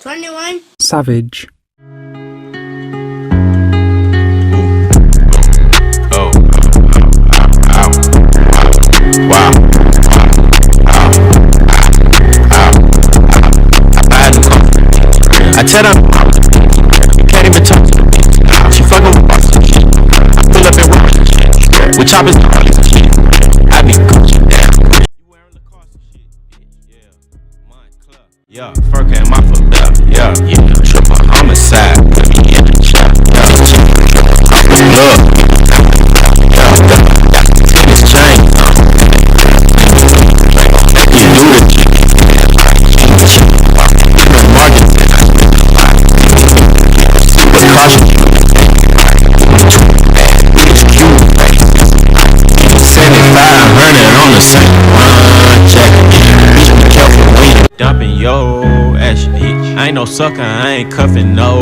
21. Savage. Oh. Ow. Wow. I tell them, you can't even talk. She fucking with us. Pull up and roll. With choppers, I be Gucci. You wearing Lacoste shit, bitch. Yeah, mine club. Yeah, fur came off a belt. Yeah, triple homicide. Yeah, look. Tennis chain. You do it. On the same check. Dumping yo ass. I ain't no sucker, I ain't cuffing no.